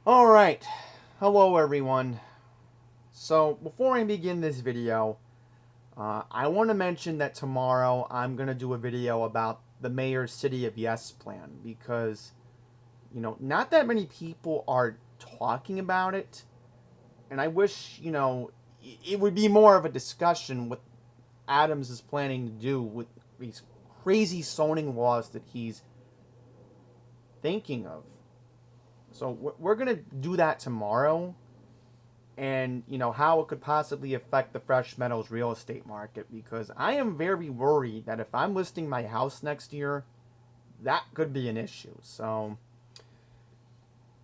Alright, hello everyone. So, before I begin this video, I want to mention that tomorrow I'm going to do a video about the mayor's City of Yes plan because, not that many people are talking about it, and I wish, it would be more of a discussion what Adams is planning to do with these crazy zoning laws that he's thinking of. So, we're going to do that tomorrow and how it could possibly affect the Fresh Meadows real estate market because I am very worried that if I'm listing my house next year, that could be an issue. So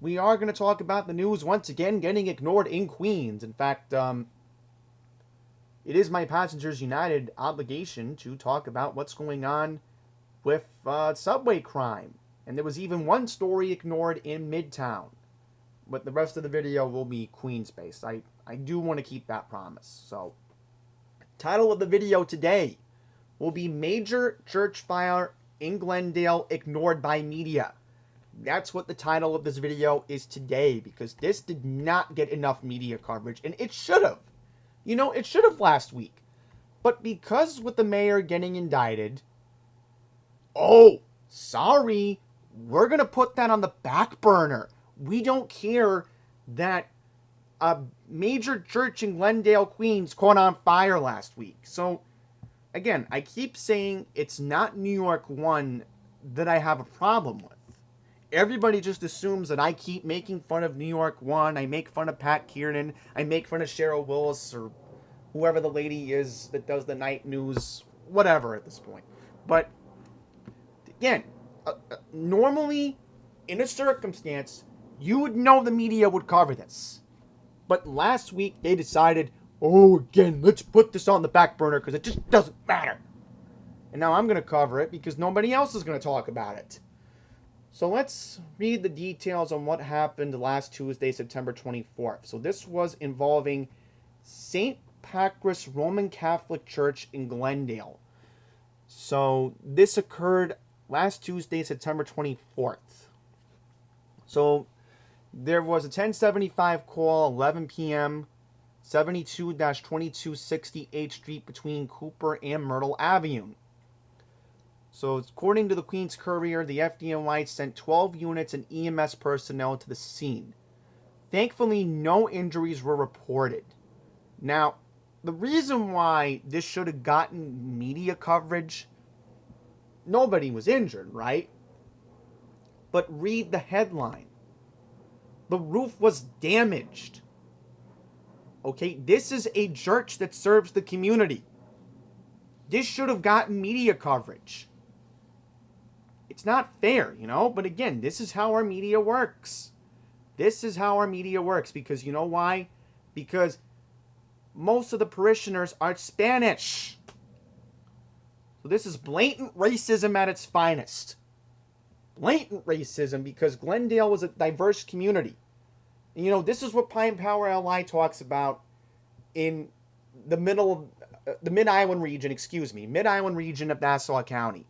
we are going to talk about the news once again getting ignored in Queens. In fact, it is my Passengers United obligation to talk about what's going on with subway crime. And there was even one story ignored in Midtown. But the rest of the video will be Queens based. I do want to keep that promise. So, title of the video today will be Major Church Fire in Glendale Ignored by Media. That's what the title of this video is today because this did not get enough media coverage and it should have. It should have last week. But because with the mayor getting indicted, oh, sorry, we're going to put that on the back burner. We don't care that a major church in Glendale, Queens caught on fire last week. So, again, I keep saying it's not New York 1 that I have a problem with. Everybody just assumes that I keep making fun of New York 1. I make fun of Pat Kiernan. I make fun of Cheryl Willis or whoever the lady is that does the night news, whatever at this point. But, again, normally, in a circumstance, you would know the media would cover this. But last week, they decided, oh, again, let's put this on the back burner because it just doesn't matter. And now I'm going to cover it because nobody else is going to talk about it. So let's read the details on what happened last Tuesday, September 24th. So this was involving St. Pancras Roman Catholic Church in Glendale. So this occurred last Tuesday, September 24th. So there was a 1075 call, 11 p.m., 72-2260 8th Street between Cooper and Myrtle Avenue. So according to the Queens Courier, the FDNY sent 12 units and EMS personnel to the scene. Thankfully, no injuries were reported. Now, the reason why this should have gotten media coverage, nobody was injured, right? But read the headline. The roof was damaged. Okay, this is a church that serves the community. This should have gotten media coverage. It's not fair, but again, this is how our media works. This is how our media works because you know why? Because most of the parishioners are Spanish. So this is blatant racism at its finest. Blatant racism because Glendale was a diverse community. And, this is what Pine Power LI talks about in the Mid-Island region of Nassau County.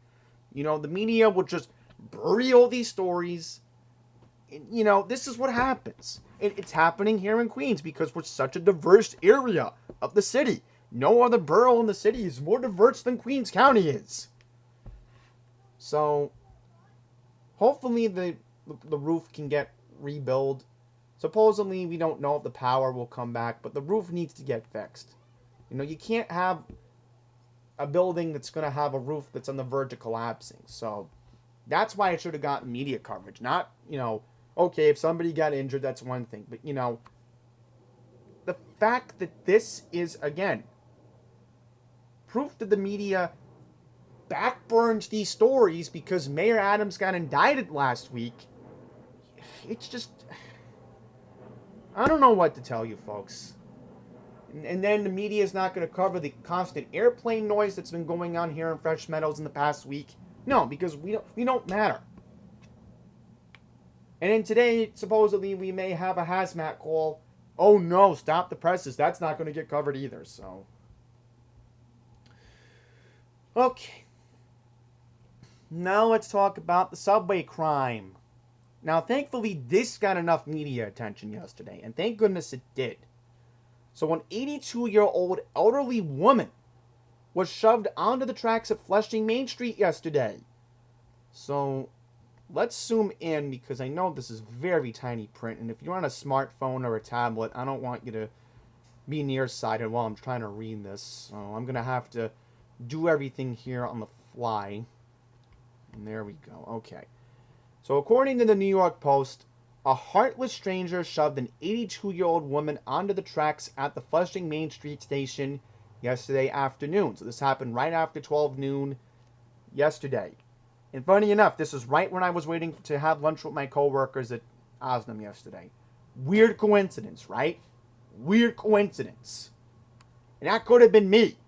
The media will just bury all these stories. This is what happens. It's happening here in Queens because we're such a diverse area of the city. No other borough in the city is more diverse than Queens County is. So, hopefully the roof can get rebuilt. Supposedly, we don't know if the power will come back, but the roof needs to get fixed. You can't have a building that's going to have a roof that's on the verge of collapsing. So, that's why it should have gotten media coverage. Not, okay, if somebody got injured, that's one thing. But, the fact that this is, again, proof that the media backburns these stories because Mayor Adams got indicted last week, it's just, I don't know what to tell you, folks. And then the media is not going to cover the constant airplane noise that's been going on here in Fresh Meadows in the past week. No, because we don't matter. And then today, supposedly, we may have a hazmat call. Oh no, stop the presses. That's not going to get covered either, so. Okay. Now let's talk about the subway crime. Now, thankfully, this got enough media attention yesterday, and thank goodness it did. So, an 82-year-old elderly woman was shoved onto the tracks at Flushing Main Street yesterday. So, let's zoom in because I know this is very tiny print, and if you're on a smartphone or a tablet, I don't want you to be nearsighted while I'm trying to read this. So, I'm going to have to do everything here on the fly. And there we go. Okay. So, according to the New York Post, a heartless stranger shoved an 82-year-old woman onto the tracks at the Flushing Main Street station yesterday afternoon. So, this happened right after 12 noon yesterday. And funny enough, this is right when I was waiting to have lunch with my coworkers at Osnum yesterday. Weird coincidence, right? Weird coincidence. And that could have been me.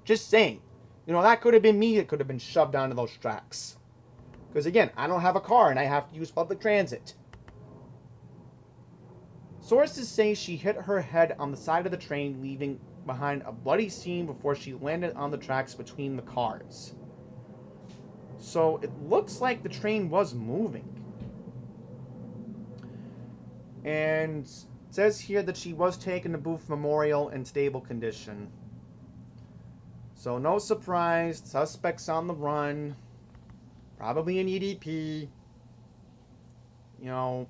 Just saying. That could have been me that could have been shoved onto those tracks. Because again, I don't have a car and I have to use public transit. Sources say she hit her head on the side of the train, leaving behind a bloody scene before she landed on the tracks between the cars. So it looks like the train was moving. And it says here that she was taken to Booth Memorial in stable condition. So no surprise, suspects on the run. Probably an EDP. I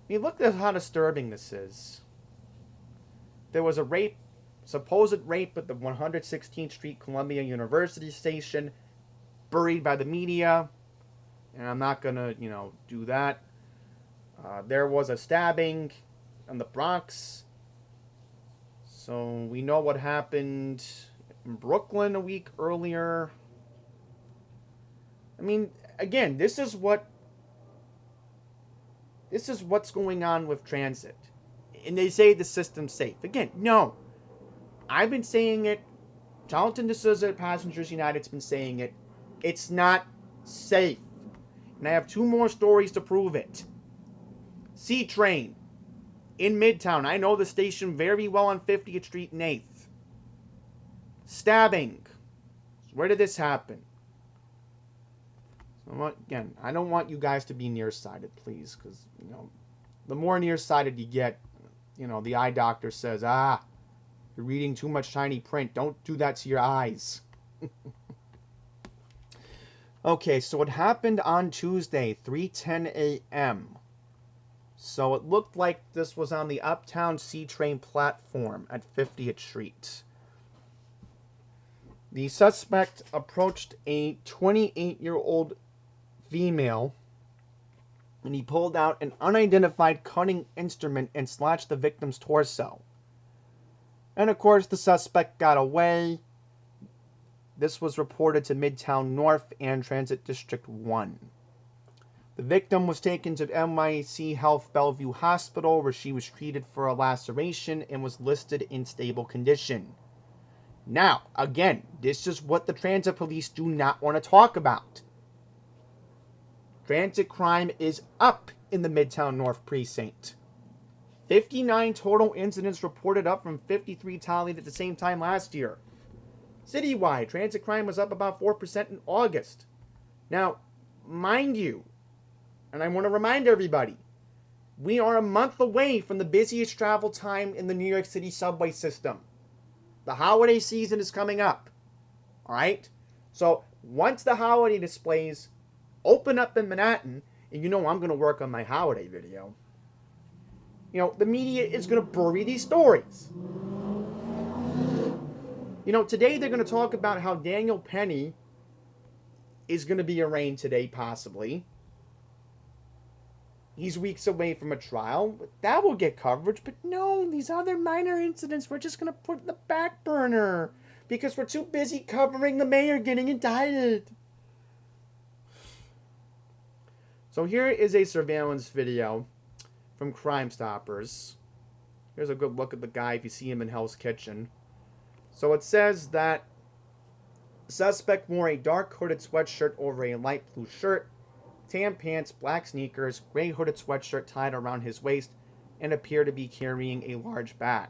mean, look at how disturbing this is. There was a supposed rape at the 116th Street Columbia University station, buried by the media. And I'm not going to, do that. There was a stabbing in the Bronx. So we know what happened in Brooklyn a week earlier. I mean, again, this is what's going on with transit. And they say the system's safe. Again, no. I've been saying it. Charlton DeSouza at Passengers United's been saying it. It's not safe. And I have two more stories to prove it. C-Train in Midtown. I know the station very well on 50th Street and 8th. Stabbing. Where did this happen? So again, I don't want you guys to be nearsighted, please, because, the more nearsighted you get, the eye doctor says, you're reading too much tiny print. Don't do that to your eyes. Okay, so it happened on Tuesday, 3:10 a.m. So it looked like this was on the Uptown C-Train platform at 50th Street. The suspect approached a 28-year-old female, and he pulled out an unidentified cutting instrument and slashed the victim's torso. And of course, the suspect got away. This was reported to Midtown North and Transit District 1. The victim was taken to NYC Health Bellevue Hospital, where she was treated for a laceration and was listed in stable condition. Now, again, this is what the transit police do not want to talk about. Transit crime is up in the Midtown North precinct. 59 total incidents reported, up from 53 tallied at the same time last year. Citywide, transit crime was up about 4% in August. Now, mind you, and I want to remind everybody, we are a month away from the busiest travel time in the New York City subway system. The holiday season is coming up. Alright? So, once the holiday displays open up in Manhattan, and I'm going to work on my holiday video, the media is going to bury these stories. Today they're going to talk about how Daniel Penny is going to be arraigned today, possibly. He's weeks away from a trial. That will get coverage. But no, these other minor incidents we're just going to put in the back burner because we're too busy covering the mayor getting indicted. So here is a surveillance video from Crime Stoppers. Here's a good look at the guy if you see him in Hell's Kitchen. So it says that the suspect wore a dark hooded sweatshirt over a light blue shirt, tan pants, black sneakers, gray hooded sweatshirt tied around his waist, and appeared to be carrying a large bag.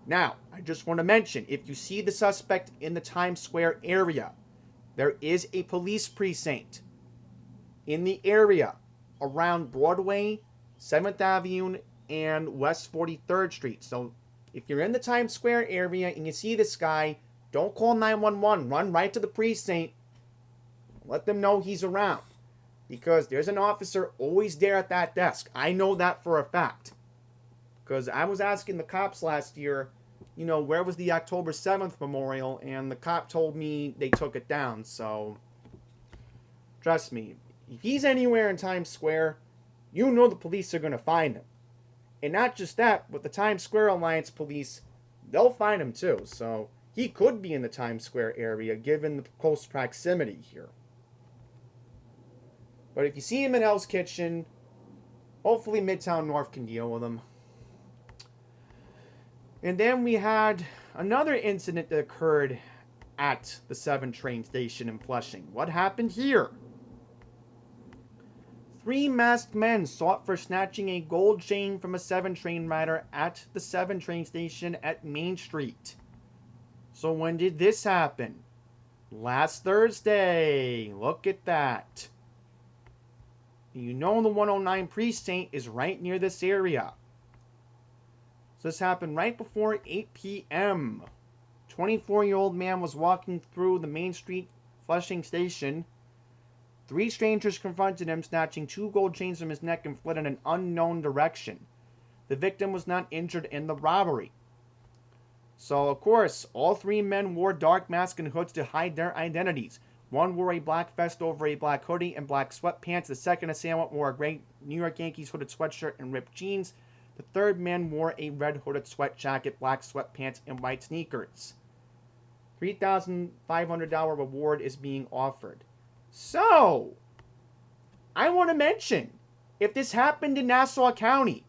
Now, I just want to mention, if you see the suspect in the Times Square area, there is a police precinct in the area around Broadway, 7th Avenue, and West 43rd Street. So if you're in the Times Square area and you see this guy, don't call 911. Run right to the precinct. Let them know he's around. Because there's an officer always there at that desk. I know that for a fact. Because I was asking the cops last year, where was the October 7th memorial? And the cop told me they took it down. So, trust me, if he's anywhere in Times Square, the police are going to find him. And not just that, but the Times Square Alliance police, they'll find him too. So, he could be in the Times Square area given the close proximity here. But if you see him in Hell's Kitchen, hopefully Midtown North can deal with him. And then we had another incident that occurred at the 7 train station in Flushing. What happened here? 3 masked men sought for snatching a gold chain from a 7 train rider at the 7 train station at Main Street. So when did this happen? Last Thursday. Look at that. The 109 precinct is right near this area. So this happened right before 8 p.m. 24-year-old man was walking through the Main Street Flushing station. 3 strangers confronted him, snatching 2 gold chains from his neck and fled in an unknown direction. The victim was not injured in the robbery. So, of course, all 3 men wore dark masks and hoods to hide their identities. One wore a black vest over a black hoodie and black sweatpants. The second assailant wore a gray New York Yankees hooded sweatshirt and ripped jeans. The third man wore a red hooded sweat jacket, black sweatpants, and white sneakers. $3,500 reward is being offered. So, I want to mention, if this happened in Nassau County,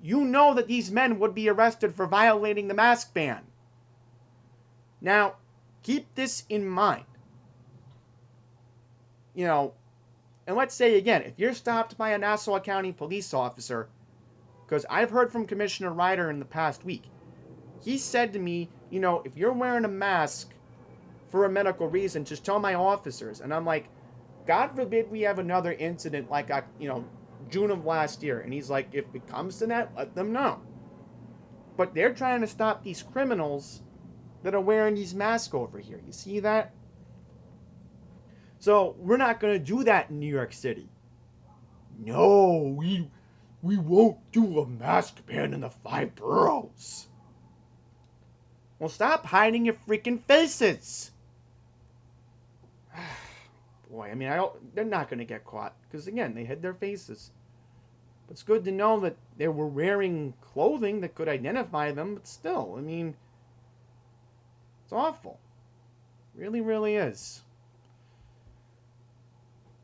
that these men would be arrested for violating the mask ban. Now, keep this in mind. And let's say again, if you're stopped by a Nassau County police officer, because I've heard from Commissioner Ryder in the past week, he said to me, if you're wearing a mask for a medical reason, just tell my officers. And I'm like, God forbid we have another incident like, June of last year. And he's like, if it comes to that, let them know. But they're trying to stop these criminals that are wearing these masks over here. You see that? So we're not going to do that in New York City. No, we won't do a mask ban in the 5 boroughs. Well, stop hiding your freaking faces. Boy, they're not going to get caught. Because again, they hid their faces. But it's good to know that they were wearing clothing that could identify them. But still, it's awful. Really, really is.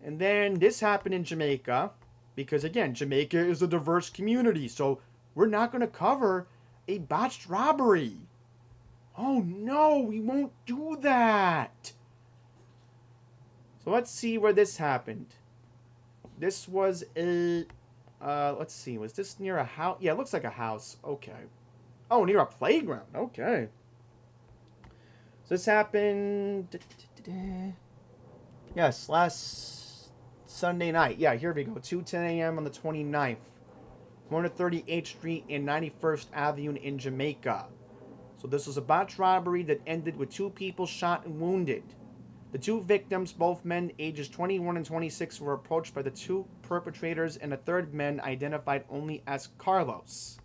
And then this happened in Jamaica. Because again, Jamaica is a diverse community. So we're not going to cover a botched robbery. Oh no, we won't do that. So let's see where this happened. This was a, let's see, was this near a house? Yeah, it looks like a house. Okay. Oh, near a playground. Okay. So this happened, yes, last Sunday night. Yeah, here we go. 2:10 a.m. on the 29th. 138th Street and 91st Avenue in Jamaica. So this was a botched robbery that ended with 2 people shot and wounded. The 2 victims, both men ages 21 and 26, were approached by the 2 perpetrators, and the third man identified only as Carlos.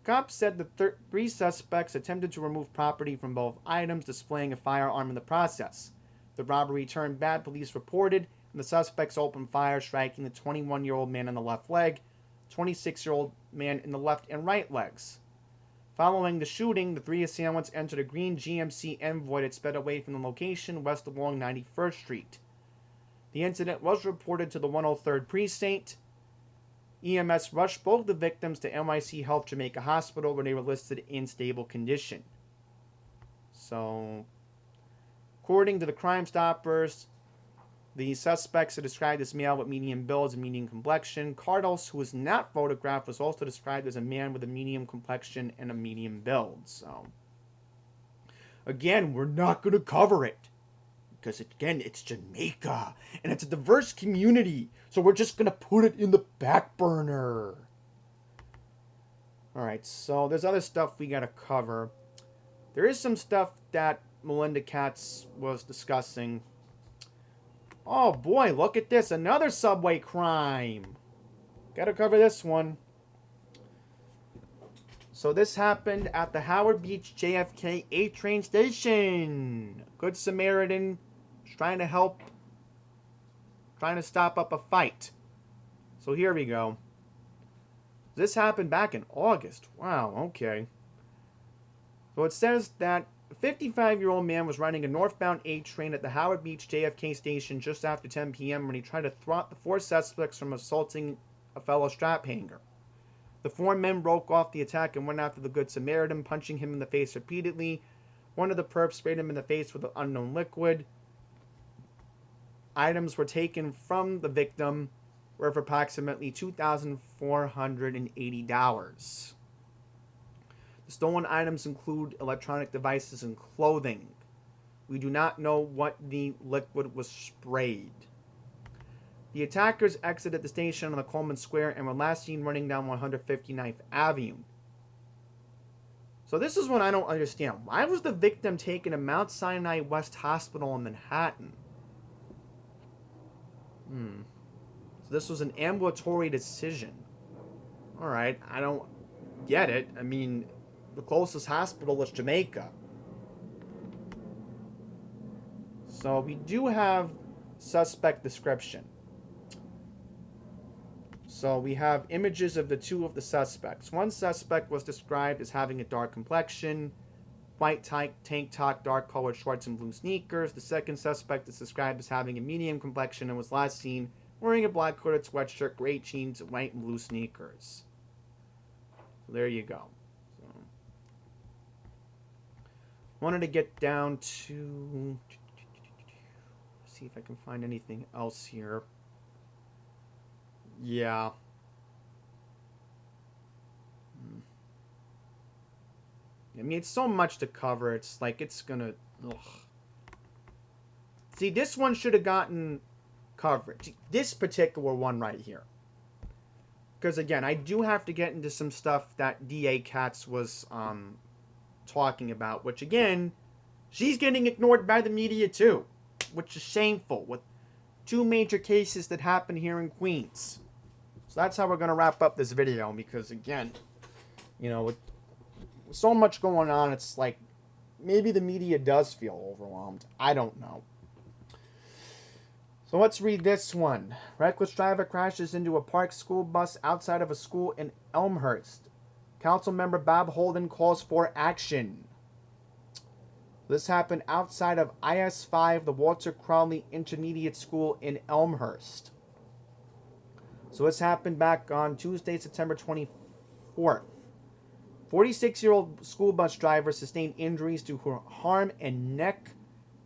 Cops said the 3 suspects attempted to remove property from both items, displaying a firearm in the process. The robbery turned bad, police reported, and the suspects opened fire, striking the 21-year-old man in the left leg, 26-year-old man in the left and right legs. Following the shooting, the 3 assailants entered a green GMC Envoy that sped away from the location west along 91st Street. The incident was reported to the 103rd Precinct. EMS rushed both the victims to NYC Health Jamaica Hospital, where they were listed in stable condition. So, according to the Crime Stoppers, the suspects are described as male with medium build and medium complexion. Carlos, who was not photographed, was also described as a man with a medium complexion and a medium build. So, again, we're not going to cover it. because again, it's Jamaica and it's a diverse community, so we're just gonna put it in the back burner. All right, so there's other stuff we gotta cover. There is some stuff that Melinda Katz was discussing. Oh boy, look at this, another subway crime. Gotta cover this one. So this happened at the Howard Beach JFK 8 train station. Good Samaritan trying to help, trying to stop up a fight. So here we go. This happened back in August. Wow, okay. So it says that a 55-year-old man was riding a northbound 8 train at the Howard Beach JFK station just after 10 p.m. when he tried to thwart the 4 suspects from assaulting a fellow strap hanger. The 4 men broke off the attack and went after the Good Samaritan, punching him in the face repeatedly. One of the perps sprayed him in the face with an unknown liquid. Items were taken from the victim worth approximately $2,480. The stolen items include electronic devices and clothing. We do not know what the liquid was sprayed. The attackers exited the station on the Coleman Square and were last seen running down 159th Avenue. So this is what I don't understand. Why was the victim taken to Mount Sinai West Hospital in Manhattan? So this was an ambulatory decision. Alright, I don't get it. I mean, the closest hospital is Jamaica. So we do have suspect description. So we have images of the 2 of the suspects. One suspect was described as having a dark complexion, white tank top, dark colored shorts, and blue sneakers. The second suspect is described as having a medium complexion and was last seen wearing a black hooded sweatshirt, gray jeans, white and blue sneakers. So there you go. So, wanted to get down to see if I can find anything else here. Yeah. I mean, it's so much to cover. It's like it's gonna... Ugh. See, this one should have gotten coverage. This particular one right here. Because, again, I do have to get into some stuff that D.A. Katz was talking about. Which, again, she's getting ignored by the media, too. Which is shameful. With 2 major cases that happened here in Queens. So that's how we're going to wrap up this video. Because, again, you know, with so much going on, it's like maybe the media does feel overwhelmed. I don't know. So let's read this one. Reckless driver crashes into a parked school bus outside of a school in Elmhurst. Councilmember Bob Holden calls for action. This happened outside of IS-5, the Walter Crowley Intermediate School in Elmhurst. So this happened back on Tuesday, September 24th. 46-year-old school bus driver sustained injuries to her arm and neck.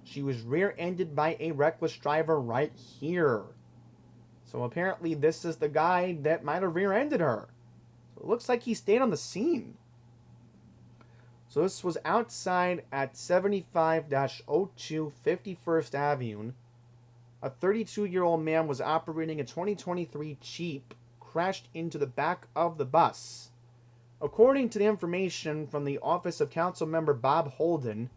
She was rear-ended by a reckless driver right here. So apparently this is the guy that might have rear-ended her. So it looks like he stayed on the scene. So this was outside at 75-02 51st Avenue. A 32-year-old man was operating a 2023 Jeep, crashed into the back of the bus. According to the information from the office of Councilmember Bob Holden,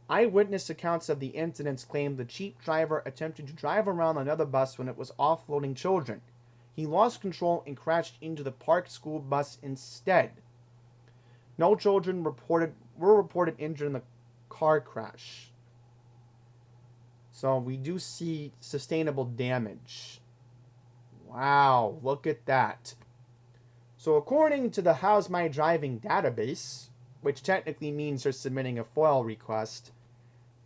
eyewitness accounts of the incidents claim the Jeep driver attempted to drive around another bus when it was offloading children. He lost control and crashed into the parked school bus instead. No children were reported injured in the car crash. So we do see sustainable damage. Wow, look at that. So according to the How's My Driving database, which technically means they're submitting a FOIL request,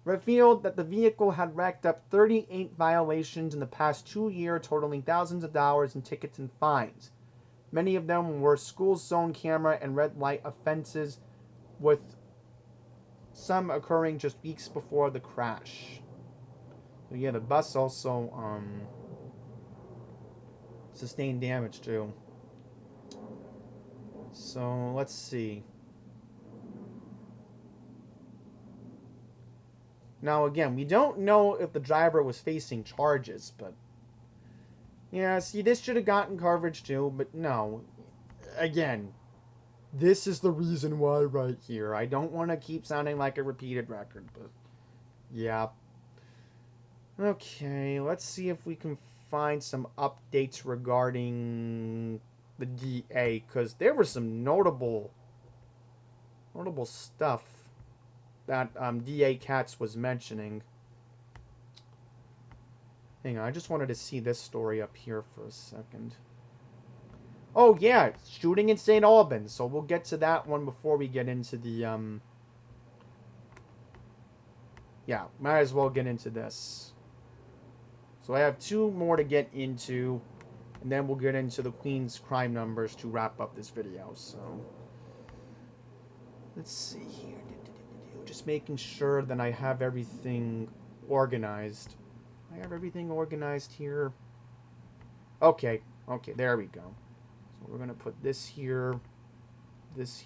revealed that the vehicle had racked up 38 violations in the past 2 years, totaling thousands of dollars in tickets and fines. Many of them were school zone camera and red light offenses, with some occurring just weeks before the crash. So yeah, the bus also sustained damage too. So let's see. Now, again, we don't know if the driver was facing charges, but yeah, see, this should have gotten coverage too, but no. Again, this is the reason why right here. I don't want to keep sounding like a repeated record, but yeah. Okay, let's see if we can find some updates regarding the DA, because there was some notable stuff that DA Katz was mentioning. Hang on, I just wanted to see this story up here for a second. Oh yeah, shooting in St. Albans. So we'll get to that one before we get into the yeah, might as well get into this. So I have two more to get into, and then we'll get into the Queen's crime numbers to wrap up this video. So let's see here. Just making sure that I have everything organized. I have everything organized here. Okay, there we go. So we're gonna put this here, and this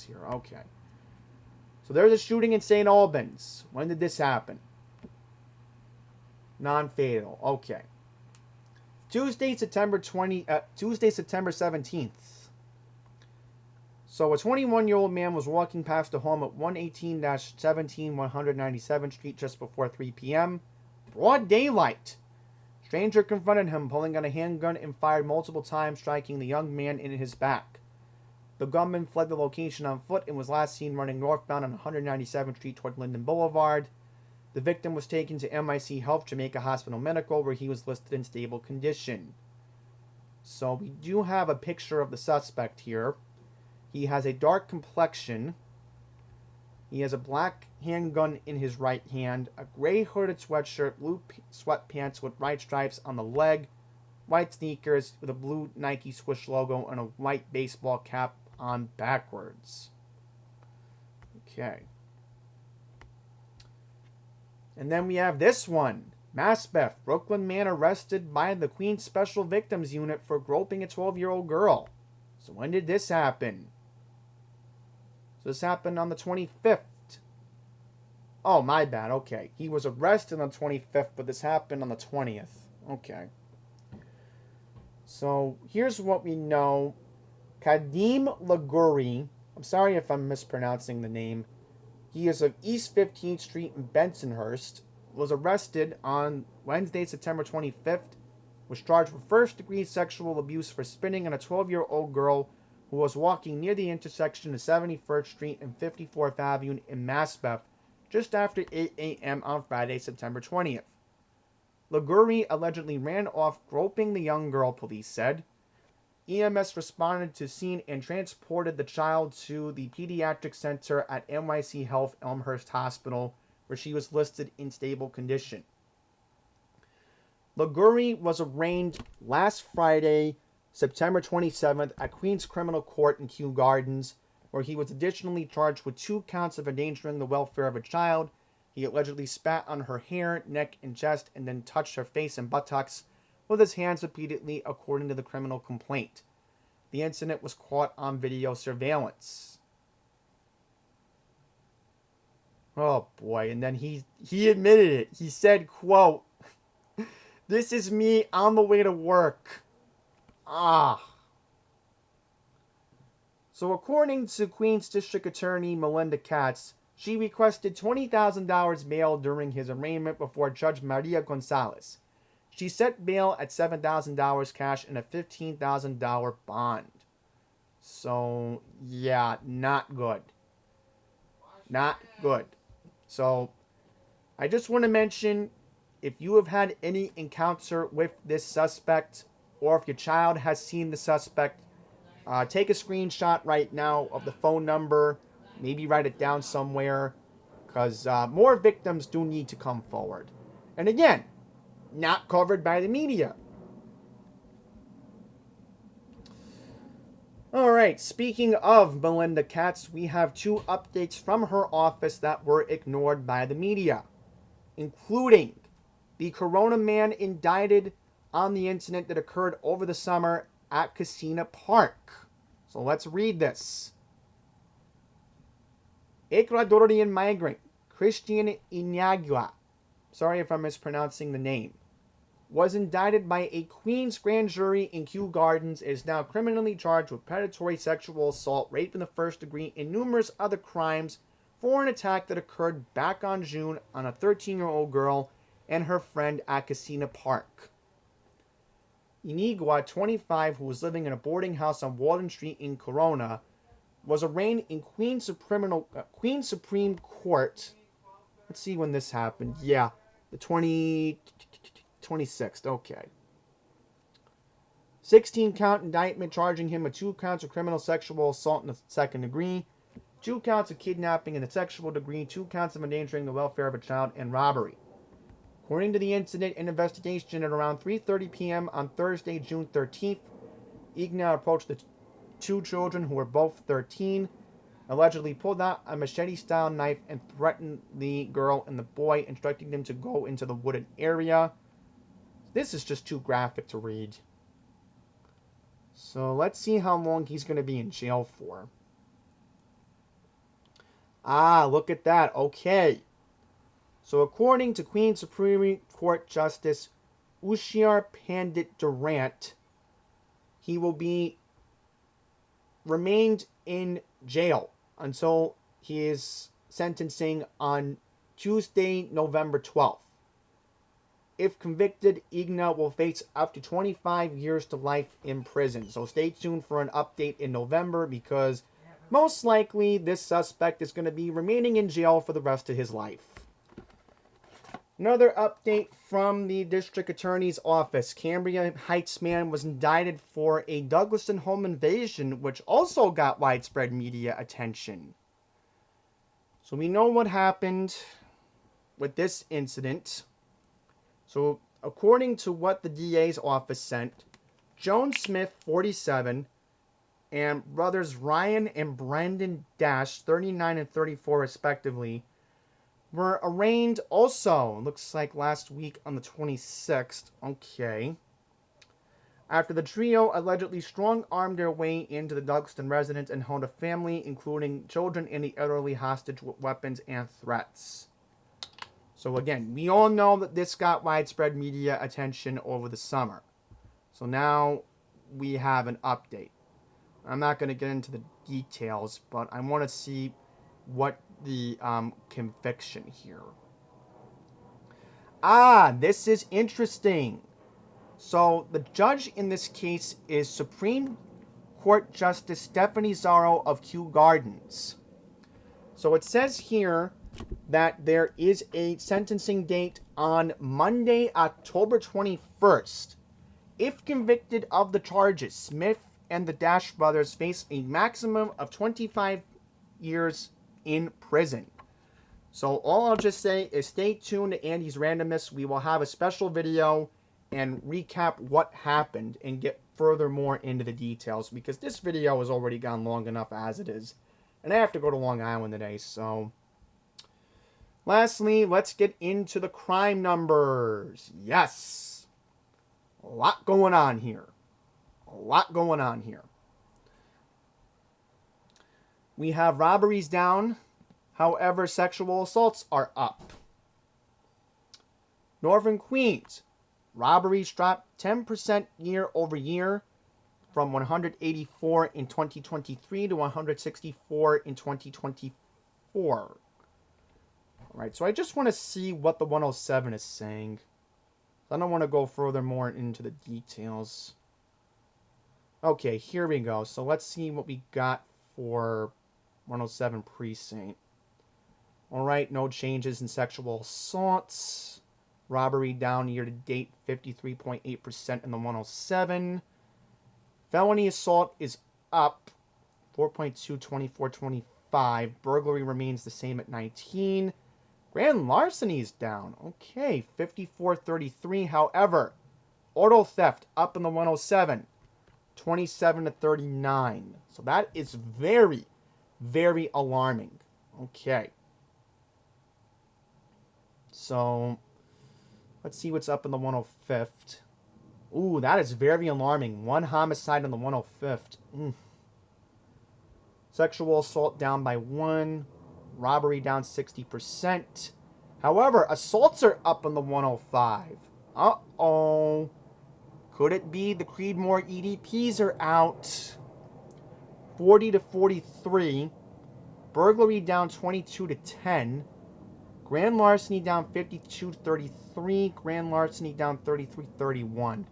here. Okay. So there's a shooting in St. Albans. When did this happen? Non-fatal. Okay. Tuesday, September 17th. So a 21-year-old man was walking past a home at 118-17 197th Street just before 3 p.m. Broad daylight. Stranger confronted him, pulling out a handgun and fired multiple times, striking the young man in his back. The gunman fled the location on foot and was last seen running northbound on 197th Street toward Linden Boulevard. The victim was taken to MIC Health Jamaica Hospital Medical, where he was listed in stable condition. So we do have a picture of the suspect here. He has a dark complexion. He has a black handgun in his right hand, a gray hooded sweatshirt, blue sweatpants with white stripes on the leg, white sneakers with a blue Nike swoosh logo, and a white baseball cap on backwards. Okay. And then we have this one. Maspeth, Brooklyn man arrested by the Queens Special Victims Unit for groping a 12-year-old girl. So when did this happen? So this happened on the 25th. Oh, my bad. Okay. He was arrested on the 25th, but this happened on the 20th. Okay. So here's what we know. Kadim Laguri, I'm sorry if I'm mispronouncing the name. He is of East 15th Street in Bensonhurst, was arrested on Wednesday, September 25th, was charged with first-degree sexual abuse for spitting on a 12-year-old girl who was walking near the intersection of 71st Street and 54th Avenue in Maspeth just after 8 a.m. on Friday, September 20th. Laguri allegedly ran off groping the young girl, police said. EMS responded to scene and transported the child to the pediatric center at NYC Health Elmhurst Hospital, where she was listed in stable condition. Laguri was arraigned last Friday, September 27th, at Queens Criminal Court in Kew Gardens, where he was additionally charged with 2 counts of endangering the welfare of a child. He allegedly spat on her hair, neck, and chest, and then touched her face and buttocks with his hands repeatedly, according to the criminal complaint. The incident was caught on video surveillance. Oh boy, and then he admitted it. He said, quote, "This is me on the way to work." So according to Queens District Attorney Melinda Katz, she requested $20,000 bail during his arraignment before Judge Maria Gonzalez. She set bail at $7,000 cash and a $15,000 bond. So, yeah, not good. Not good. So, I just want to mention, if you have had any encounter with this suspect, or if your child has seen the suspect, take a screenshot right now of the phone number. Maybe write it down somewhere, because more victims do need to come forward. And again, not covered by the media. Alright, speaking of Melinda Katz, we have 2 updates from her office that were ignored by the media, including the Corona man indicted on the incident that occurred over the summer at Casina Park. So let's read this. Ecuadorian migrant Christian Inagua, sorry if I'm mispronouncing the name, was indicted by a Queens grand jury in Kew Gardens and is now criminally charged with predatory sexual assault, rape in the first degree, and numerous other crimes for an attack that occurred back on June on a 13-year-old girl and her friend at Casina Park. Inigua, 25, who was living in a boarding house on Walden Street in Corona, was arraigned in Queens Supreme Court. Let's see when this happened. Yeah, the 26th. Okay. 16-count indictment charging him with 2 counts of criminal sexual assault in the second degree, 2 counts of kidnapping in the sexual degree, 2 counts of endangering the welfare of a child, and robbery. According to the incident and investigation, at around 3:30 p.m. on Thursday, June 13th, Igna approached the 2 children, who were both 13, allegedly pulled out a machete-style knife and threatened the girl and the boy, instructing them to go into the wooded area. This is just too graphic to read. So let's see how long he's going to be in jail for. Ah, look at that. Okay. So according to Queens Supreme Court Justice Ushiar Pandit Durant, he will be remained in jail until his sentencing on Tuesday, November 12th. If convicted, Igna will face up to 25 years to life in prison. So stay tuned for an update in November, because most likely this suspect is going to be remaining in jail for the rest of his life. Another update from the district attorney's office. Cambria Heights man was indicted for a Douglaston home invasion, which also got widespread media attention. So we know what happened with this incident. So according to what the DA's office sent, Joan Smith, 47, and brothers Ryan and Brandon Dash, 39 and 34 respectively, were arraigned also, looks like last week on the 26th, okay, after the trio allegedly strong-armed their way into the Douglaston residence and held a family, including children and the elderly, hostage with weapons and threats. So again, we all know that this got widespread media attention over the summer. So now we have an update. I'm not going to get into the details, but I want to see what the conviction here. Ah, this is interesting. So the judge in this case is Supreme Court Justice Stephanie Zarro of Kew Gardens. So it says here that there is a sentencing date on Monday, October 21st. If convicted of the charges, Smith and the Dash brothers face a maximum of 25 years in prison. So all I'll just say is stay tuned to Andy's Randomness. We will have a special video and recap what happened and get further more into the details, because this video has already gone long enough as it is. And I have to go to Long Island today, so... Lastly, let's get into the crime numbers. Yes! A lot going on here. A lot going on here. We have robberies down. However, sexual assaults are up. Northern Queens. Robberies dropped 10% year over year, from 184 in 2023 to 164 in 2024. Alright, so I just want to see what the 107 is saying. I don't want to go further more into the details. Okay, here we go. So let's see what we got for 107 precinct. Alright, no changes in sexual assaults. Robbery down year to date, 53.8% in the 107. Felony assault is up, 4.2, 24, 25. Burglary remains the same at 19. Grand larceny is down. Okay, 54.33. However, auto theft up in the 107, 27 to 39. So that is very, very alarming. Okay. So, let's see what's up in the 105th. Ooh, that is very alarming. 1 homicide on the 105th. Sexual assault down by 1. Robbery down 60%. However, assaults are up on the 105. Uh-oh. Could it be the Creedmoor EDPs are out? 40 to 43. Burglary down 22 to 10. Grand larceny down 52 to 33. Grand larceny down 33-31.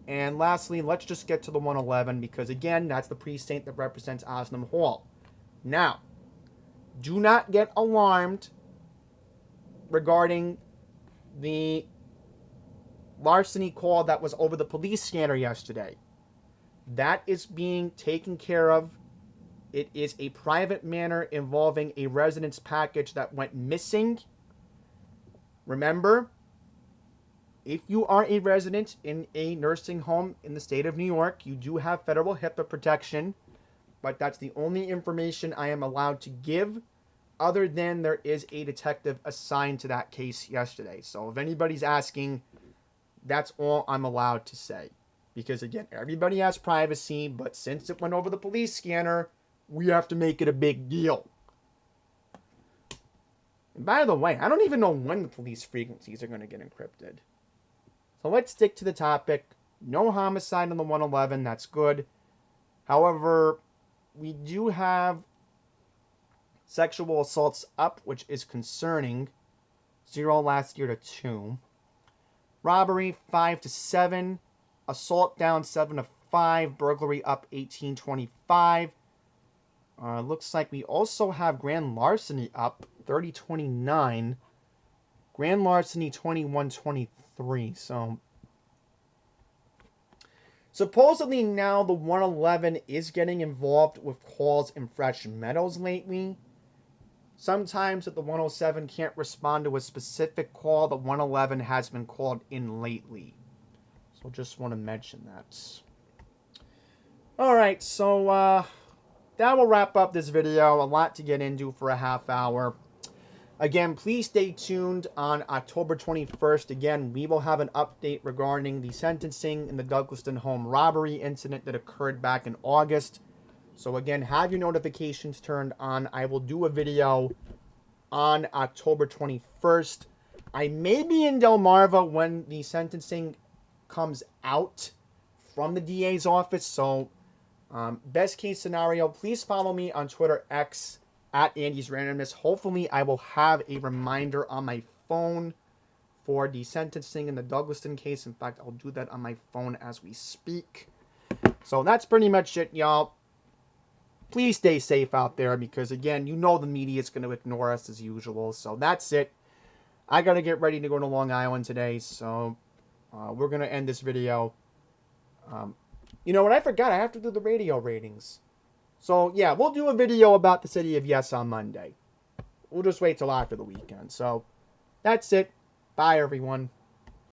And lastly, let's just get to the 111 because, again, that's the precinct that represents Osnum Hall. Now, do not get alarmed regarding the larceny call that was over the police scanner yesterday. That is being taken care of. It is a private matter involving a residence package that went missing. Remember, if you are a resident in a nursing home in the state of New York, you do have federal HIPAA protection, but that's the only information I am allowed to give, other than there is a detective assigned to that case yesterday. So if anybody's asking, that's all I'm allowed to say. Because again, everybody has privacy, but since it went over the police scanner, we have to make it a big deal. And by the way, I don't even know when the police frequencies are going to get encrypted. So let's stick to the topic. No homicide on the 111, that's good. However, we do have sexual assaults up, which is concerning. 0 last year to 2. Robbery 5 to 7. Assault down 7 to 5. Burglary up 18-25. Looks like we also have grand larceny up 30-29. Grand larceny 21-23. So supposedly now the 111 is getting involved with calls in Fresh Meadows lately. Sometimes if the 107 can't respond to a specific call, the 111 has been called in lately. So just want to mention that. Alright, so that will wrap up this video. A lot to get into for a half hour. Again, please stay tuned on October 21st. Again, we will have an update regarding the sentencing in the Douglaston home robbery incident that occurred back in August. So again, have your notifications turned on. I will do a video on October 21st. I may be in Delmarva when the sentencing comes out from the DA's office. So best case scenario, please follow me on Twitter X at Andy's Randomness. Hopefully I will have a reminder on my phone for the sentencing in the Douglaston case. In fact, I'll do that on my phone as we speak. So that's pretty much it, y'all. Please stay safe out there because, again, you know the media is going to ignore us as usual. So that's it. I got to get ready to go to Long Island today. So we're going to end this video. You know what? I forgot. I have to do the radio ratings. So, yeah, we'll do a video about the city of Yes on Monday. We'll just wait till after the weekend. So, that's it. Bye, everyone.